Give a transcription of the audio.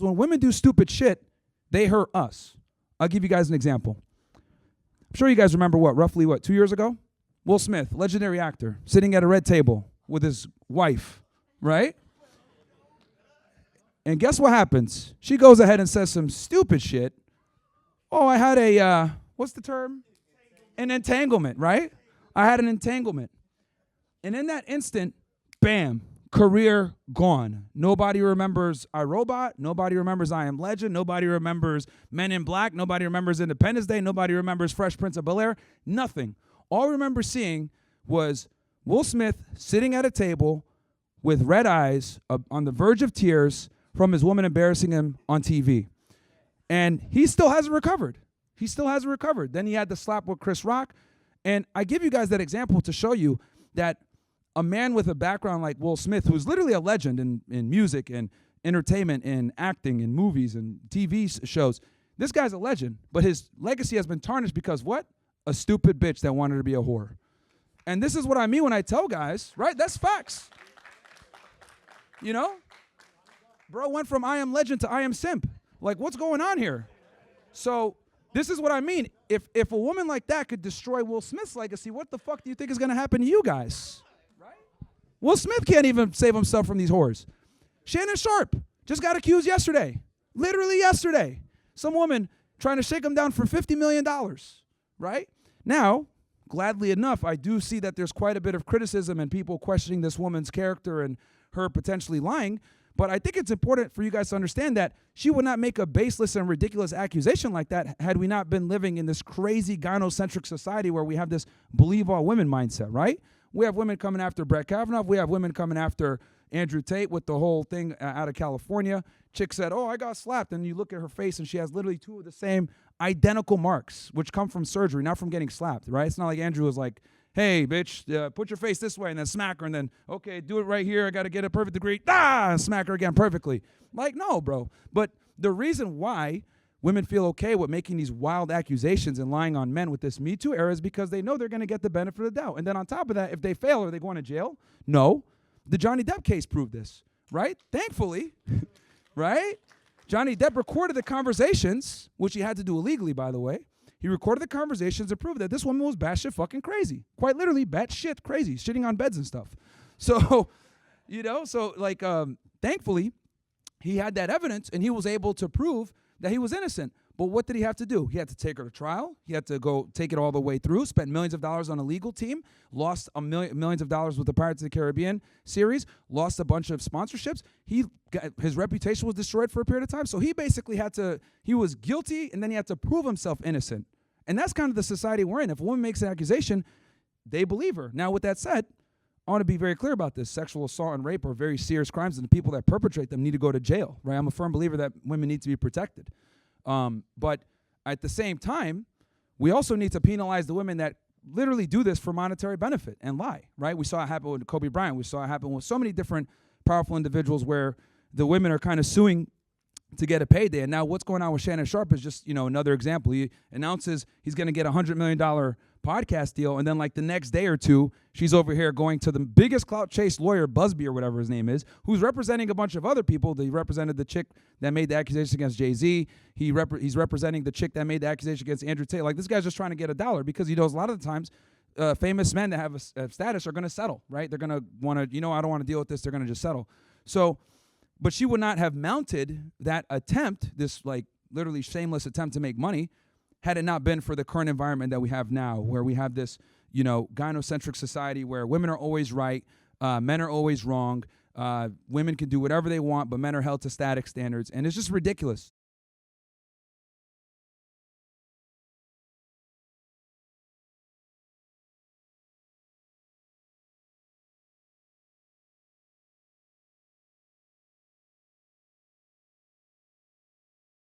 When women do stupid shit, they hurt us. I'll give you guys an example. I'm sure you guys remember roughly 2 years ago? Will Smith, legendary actor, sitting at a red table with his wife, right? And guess what happens? She goes ahead and says some stupid shit. Oh, I had a, what's the term? An entanglement, right? I had an entanglement. And in that instant, bam, career gone. Nobody remembers iRobot. Nobody remembers I Am Legend. Nobody remembers Men in Black. Nobody remembers Independence Day. Nobody remembers Fresh Prince of Bel-Air. Nothing. All I remember seeing was Will Smith sitting at a table with red eyes on the verge of tears from his woman embarrassing him on TV. And he still hasn't recovered. He still hasn't recovered. Then he had the slap with Chris Rock. And I give you guys that example to show you that a man with a background like Will Smith, who's literally a legend in music and entertainment and acting and movies and TV shows, this guy's a legend. But his legacy has been tarnished because what? A stupid bitch that wanted to be a whore. And this is what I mean when I tell guys, right? That's facts. You know? Bro went from I Am Legend to I Am Simp. Like, what's going on here? So this is what I mean. If a woman like that could destroy Will Smith's legacy, what the fuck do you think is going to happen to you guys? Right? Will Smith can't even save himself from these whores. Shannon Sharp just got accused yesterday. Literally yesterday. Some woman trying to shake him down for $50 million. Right? Now, gladly enough, I do see that there's quite a bit of criticism and people questioning this woman's character and her potentially lying. But I think it's important for you guys to understand that she would not make a baseless and ridiculous accusation like that had we not been living in this crazy gynocentric society where we have this believe all women mindset, right? We have women coming after Brett Kavanaugh. We have women coming after Andrew Tate with the whole thing out of California. Chick said, oh, I got slapped. And you look at her face and she has literally two of the same identical marks, which come from surgery, not from getting slapped, right? It's not like Andrew was like, hey, bitch, put your face this way and then smack her and then, okay, do it right here. I got to get a perfect degree. And smack her again perfectly. Like, no, bro. But the reason why women feel okay with making these wild accusations and lying on men with this Me Too era is because they know they're going to get the benefit of the doubt. And then on top of that, if they fail, are they going to jail? No. The Johnny Depp case proved this, right? Thankfully, right? Johnny Depp recorded the conversations, which he had to do illegally, by the way. He recorded the conversations and proved that this woman was batshit fucking crazy. Quite literally batshit crazy, shitting on beds and stuff. So, you know, thankfully, he had that evidence and he was able to prove that he was innocent. But what did he have to do? He had to take her to trial. He had to go take it all the way through, spent millions of dollars on a legal team, lost millions of dollars with the Pirates of the Caribbean series, lost a bunch of sponsorships. His reputation was destroyed for a period of time. So he basically he was guilty and then he had to prove himself innocent. And that's kind of the society we're in. If a woman makes an accusation, they believe her. Now, with that said, I want to be very clear about this. Sexual assault and rape are very serious crimes, and the people that perpetrate them need to go to jail, right? I'm a firm believer that women need to be protected. But at the same time, we also need to penalize the women that literally do this for monetary benefit and lie, right? We saw it happen with Kobe Bryant. We saw it happen with so many different powerful individuals where the women are kind of suing to get a payday. And now what's going on with Shannon Sharp is just, another example. He announces he's going to get a $100 million podcast deal, and then like the next day or two, she's over here going to the biggest clout chase lawyer, Busby or whatever his name is, who's representing a bunch of other people. He represented the chick that made the accusation against Jay-Z. He's representing the chick that made the accusation against Andrew Tate. Like, this guy's just trying to get a dollar because he knows a lot of the times famous men that have a status are going to settle, right? They're going to want to, I don't want to deal with this. They're going to just settle. So, but she would not have mounted that attempt, this like literally shameless attempt to make money, had it not been for the current environment that we have now, where we have this, gynocentric society where women are always right, men are always wrong, women can do whatever they want, but men are held to static standards, and it's just ridiculous.